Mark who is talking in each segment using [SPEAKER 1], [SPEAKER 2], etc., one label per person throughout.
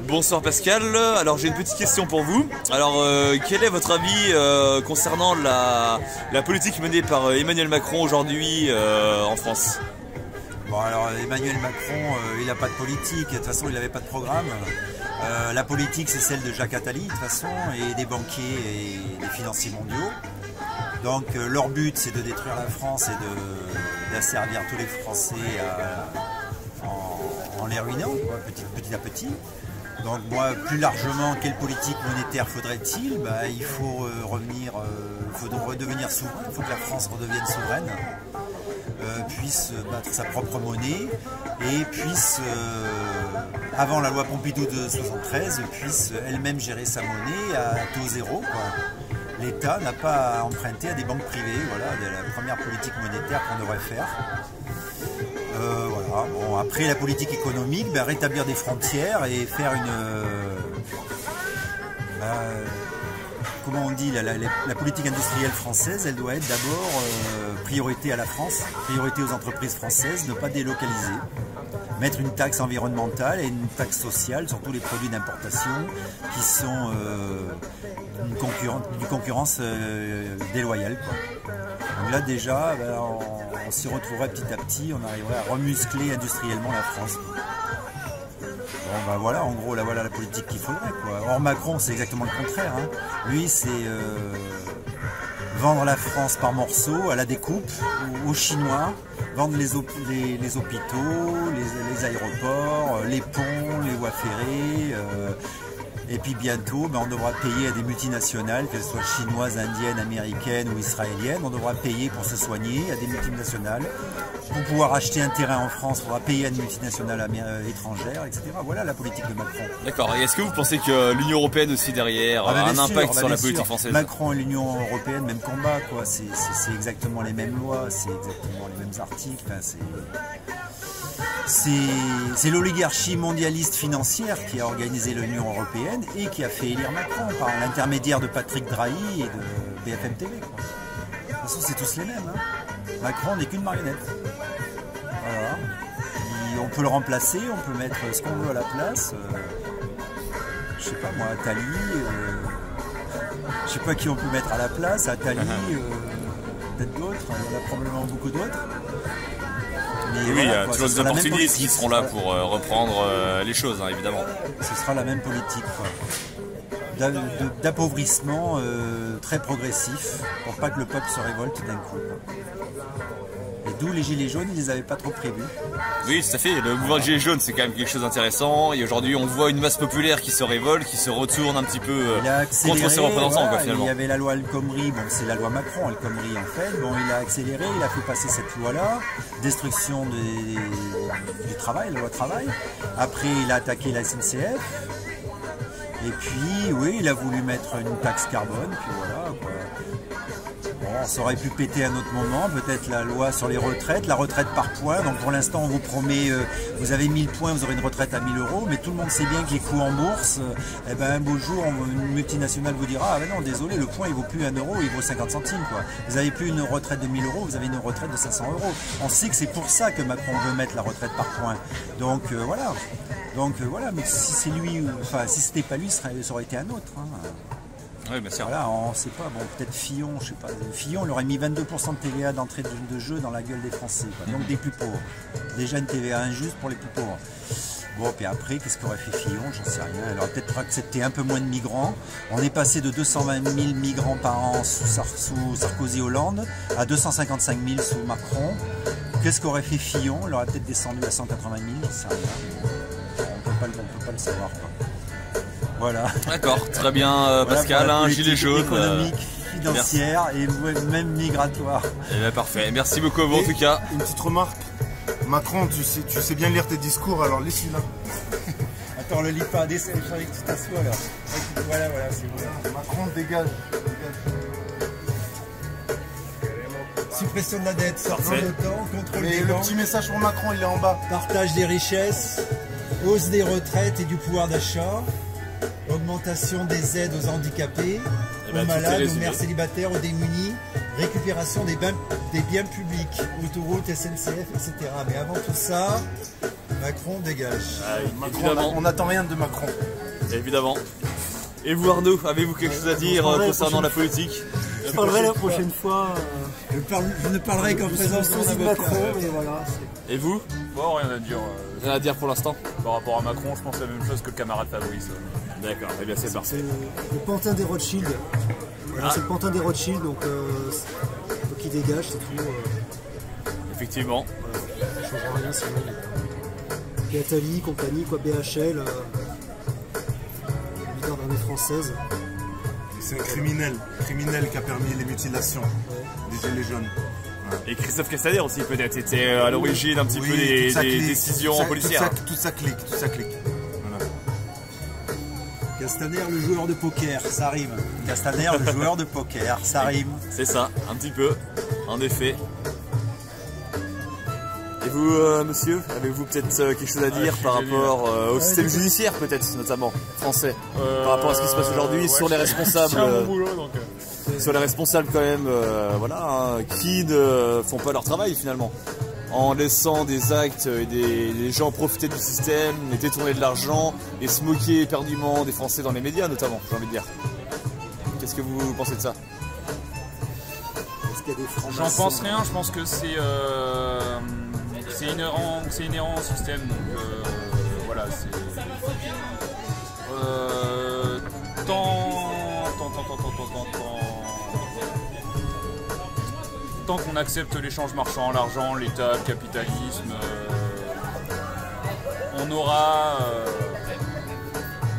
[SPEAKER 1] Bonsoir Pascal, alors j'ai une petite question pour vous. Alors quel est votre avis concernant la politique menée par Emmanuel Macron aujourd'hui en France?
[SPEAKER 2] Bon alors Emmanuel Macron, il n'a pas de politique, de toute façon il n'avait pas de programme. La politique c'est celle de Jacques Attali de toute façon, et des banquiers et des financiers mondiaux. Donc leur but c'est de détruire la France et d'asservir tous les Français en les ruinant quoi, petit à petit. Donc moi, plus largement, quelle politique monétaire faudrait-il? Il faut redevenir souverain, il faut que la France redevienne souveraine, puisse battre sa propre monnaie et puisse, avant la loi Pompidou de 73, puisse elle-même gérer sa monnaie à taux zéro. L'État n'a pas à emprunter à des banques privées, voilà, la première politique monétaire qu'on devrait faire. Voilà. Bon, après la politique économique, rétablir des frontières et faire comment on dit, la politique industrielle française, elle doit être d'abord priorité à la France, priorité aux entreprises françaises, ne pas délocaliser, mettre une taxe environnementale et une taxe sociale sur tous les produits d'importation qui sont d'une concurrence déloyale, quoi. Donc là déjà, on s'y retrouverait petit à petit, on arriverait à remuscler industriellement la France. Bon voilà, en gros, là voilà la politique qu'il faudrait, quoi. Or Macron, c'est exactement le contraire, hein. Lui, c'est vendre la France par morceaux, à la découpe, aux Chinois, vendre les hôpitaux, les aéroports, les ponts, les voies ferrées. Et puis bientôt, on devra payer à des multinationales, qu'elles soient chinoises, indiennes, américaines ou israéliennes. On devra payer pour se soigner à des multinationales. Pour pouvoir acheter un terrain en France, on devra payer à une multinationale étrangère, etc. Voilà la politique de Macron.
[SPEAKER 1] D'accord. Et est-ce que vous pensez que l'Union Européenne aussi derrière a un impact sur la politique française?
[SPEAKER 2] Macron et l'Union Européenne, même combat, quoi. C'est exactement les mêmes lois, c'est exactement les mêmes articles. Enfin, c'est l'oligarchie mondialiste financière qui a organisé l'Union Européenne et qui a fait élire Macron par l'intermédiaire de Patrick Drahi et de BFM TV, quoi. De toute façon, c'est tous les mêmes, hein. Macron n'est qu'une marionnette. Voilà. On peut le remplacer, on peut mettre ce qu'on veut à la place. Je sais pas moi, Attali. Je sais pas qui on peut mettre à la place. Attali, peut-être d'autres. Il y en a probablement beaucoup d'autres.
[SPEAKER 1] Mais oui, il y a toujours des opportunistes qui seront là pour reprendre les choses, hein, évidemment.
[SPEAKER 2] Ce sera la même politique, d'appauvrissement très progressif pour pas que le peuple se révolte d'un coup, quoi. Et d'où les gilets jaunes, ils les avaient pas trop prévus.
[SPEAKER 1] Oui, tout à fait. Le mouvement des gilets jaunes, c'est quand même quelque chose d'intéressant. Et aujourd'hui, on voit une masse populaire qui se révolte, qui se retourne un petit peu contre ses représentants, quoi, finalement.
[SPEAKER 2] Il y avait la loi El Khomri, bon, c'est la loi Macron, El Khomri en fait. Bon, il a accéléré, il a fait passer cette loi-là, destruction du travail, la loi travail. Après, il a attaqué la SNCF. Et puis, oui, il a voulu mettre une taxe carbone, puis voilà, quoi. Bon, ça aurait pu péter à un autre moment, peut-être la loi sur les retraites, la retraite par points. Donc pour l'instant, on vous promet, vous avez 1000 points, vous aurez une retraite à 1000 €. Mais tout le monde sait bien que les coûts en bourse, un beau jour, une multinationale vous dira: ah ben non, désolé, le point il vaut plus 1 €, il vaut 50 centimes, quoi. Vous n'avez plus une retraite de 1000 €, vous avez une retraite de 500 €. On sait que c'est pour ça que Macron veut mettre la retraite par points. Donc voilà. Donc voilà, mais si c'est lui, enfin si c'était pas lui, ça aurait été un autre, hein.
[SPEAKER 1] Oui, bien sûr.
[SPEAKER 2] Voilà, on sait pas, bon, peut-être Fillon, je sais pas. Fillon, il aurait mis 22% de TVA d'entrée de jeu dans la gueule des Français, quoi. Donc des plus pauvres. Déjà une TVA injuste pour les plus pauvres. Bon, puis après, qu'est-ce qu'aurait fait Fillon? J'en sais rien. Elle aurait peut-être accepté un peu moins de migrants. On est passé de 220 000 migrants par an sous Sarkozy-Hollande à 255 000 sous Macron. Qu'est-ce qu'aurait fait Fillon? Elle aurait peut-être descendu à 180 000, j'en sais rien. On peut pas le savoir, quoi. Voilà. D'accord, très bien Pascal, voilà,
[SPEAKER 1] gilet jaune.
[SPEAKER 2] Économique, financière et même migratoire.
[SPEAKER 1] Eh bien, parfait, merci beaucoup à vous en tout cas.
[SPEAKER 3] Une petite remarque, Macron, tu sais bien lire tes discours, alors lis-le là.
[SPEAKER 2] Attends, le lis pas, il fallait que tu t'assoies là. Voilà, c'est bon.
[SPEAKER 3] Macron, dégage.
[SPEAKER 2] Suppression de la dette, sortie de l'OTAN, contrôle des
[SPEAKER 3] le
[SPEAKER 2] banques.
[SPEAKER 3] petit message pour Macron, il est en bas.
[SPEAKER 2] Partage des richesses, hausse des retraites et du pouvoir d'achat. Augmentation des aides aux handicapés, aux malades, aux mères célibataires, aux démunis, récupération des biens publics, autoroutes, SNCF, etc. Mais avant tout ça, Macron dégage.
[SPEAKER 1] Ah, oui,
[SPEAKER 3] Macron,
[SPEAKER 1] évidemment.
[SPEAKER 3] on n'attend rien de Macron.
[SPEAKER 1] Évidemment. Et vous Arnaud, avez-vous quelque chose à dire concernant la politique?
[SPEAKER 4] Je parlerai la prochaine fois.
[SPEAKER 2] Je ne parlerai qu'en présence de
[SPEAKER 4] de Macron, mais voilà.
[SPEAKER 1] Et vous?
[SPEAKER 5] Bon, rien à dire.
[SPEAKER 1] Rien à dire pour l'instant?
[SPEAKER 5] Par rapport à Macron, je pense la même chose que le camarade Fabrice.
[SPEAKER 1] D'accord, eh bien c'est parfait.
[SPEAKER 4] C'est le pantin des Rothschild. Voilà, c'est le pantin des Rothschild, donc il dégage, c'est tout.
[SPEAKER 1] Effectivement.
[SPEAKER 4] Voilà, ça ne changera rien sinon. Puis Attali, compagnie, quoi, BHL, leader d'armée française.
[SPEAKER 3] C'est un criminel qui a permis les mutilations des gilets jaunes.
[SPEAKER 1] Et Christophe Castaner aussi peut-être était à l'origine un petit peu des décisions policières.
[SPEAKER 3] Toute sa clique. Voilà.
[SPEAKER 2] Castaner, le joueur de poker, ça rime. Castaner, le joueur de poker, ça rime.
[SPEAKER 1] C'est ça, un petit peu, en effet. Et vous, monsieur, avez-vous peut-être quelque chose à dire par rapport au système judiciaire, peut-être, notamment, français, par rapport à ce qui se passe aujourd'hui, sur les responsables, sur les responsables quand même, voilà, hein, qui ne font pas leur travail finalement, en laissant des actes et des gens profiter du système, et détourner de l'argent, et se moquer éperdument des Français dans les médias notamment, j'ai envie de dire. Qu'est-ce que vous pensez de ça?
[SPEAKER 4] Est-ce qu'il y a des francs-maçons?
[SPEAKER 5] J'en pense rien, je pense que c'est inhérent au système, donc voilà, c'est tant qu'on accepte l'échange marchand, l'argent, l'État, le capitalisme, on aura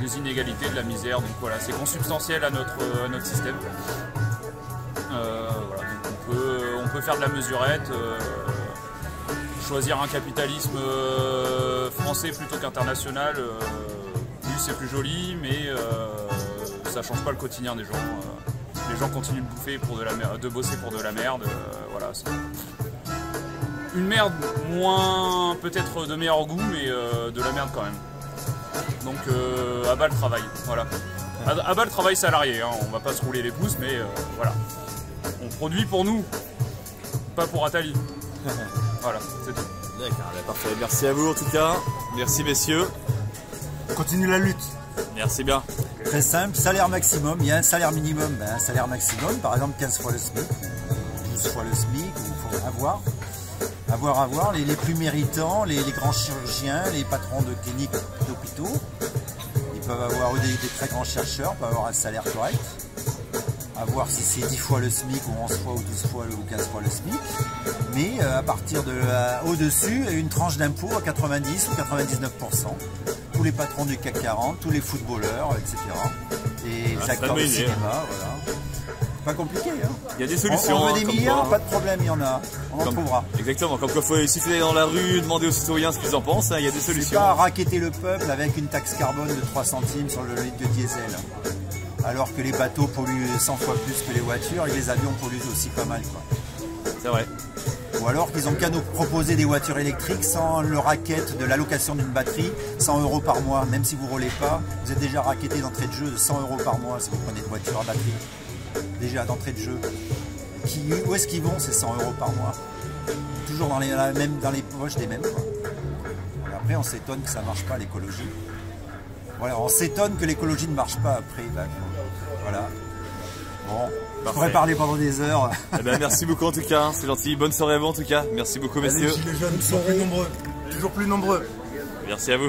[SPEAKER 5] des inégalités, de la misère, donc voilà, c'est consubstantiel à notre système. Voilà, donc on peut faire de la mesurette, choisir un capitalisme français plutôt qu'international, oui c'est plus joli, mais ça change pas le quotidien des gens. Les gens continuent de bouffer pour de bosser pour de la merde, voilà. Une merde moins, peut-être de meilleur goût, mais de la merde quand même. Donc à bas le travail, voilà. À bas le travail salarié, hein. On va pas se rouler les pouces, mais voilà. On produit pour nous, pas pour Attali. Voilà, c'est tout.
[SPEAKER 1] D'accord, parfait. Merci à vous en tout cas. Merci messieurs.
[SPEAKER 3] Continue la lutte.
[SPEAKER 1] Merci bien.
[SPEAKER 2] Très simple, salaire maximum, il y a un salaire minimum, un salaire maximum, par exemple 15 fois le SMIC, 12 fois le SMIC, il faut avoir les plus méritants, les grands chirurgiens, les patrons de cliniques, d'hôpitaux, ils peuvent avoir des très grands chercheurs, peuvent avoir un salaire correct, à voir si c'est 10 fois le SMIC ou 11 fois ou 12 fois ou 15 fois le SMIC, mais à partir de au-dessus, une tranche d'impôt à 90 ou 99%. Tous les patrons du CAC 40, tous les footballeurs, etc. Et les acteurs de cinéma, voilà. Pas compliqué, hein.
[SPEAKER 1] Il y a des solutions.
[SPEAKER 2] On veut des milliards, pas de problème, il y en a. On en trouvera.
[SPEAKER 1] Exactement, comme quoi il suffit d'aller dans la rue, demander aux citoyens ce qu'ils en pensent, hein, il y a des solutions.
[SPEAKER 2] C'est pas racketter le peuple avec une taxe carbone de 3 centimes sur le litre de diesel. Alors que les bateaux polluent 100 fois plus que les voitures et les avions polluent aussi pas mal, quoi.
[SPEAKER 1] C'est vrai.
[SPEAKER 2] Ou alors qu'ils ont qu'à nous proposer des voitures électriques sans le racket de l'allocation d'une batterie, 100 € par mois. Même si vous ne roulez pas, vous êtes déjà racketté d'entrée de jeu de 100 € par mois si vous prenez une voiture à batterie. Déjà d'entrée de jeu. Où est-ce qu'ils vont ces 100 € par mois? Toujours dans les poches des mêmes, quoi. Après on s'étonne que ça ne marche pas l'écologie. Voilà, on s'étonne que l'écologie ne marche pas après. Ben, voilà. Bon. Je pourrais parler pendant des heures.
[SPEAKER 1] Eh ben, merci beaucoup en tout cas, c'est gentil. Bonne soirée à vous en tout cas. Merci beaucoup messieurs.
[SPEAKER 3] Les gilets jaunes sont plus nombreux. Toujours plus nombreux.
[SPEAKER 1] Merci à vous.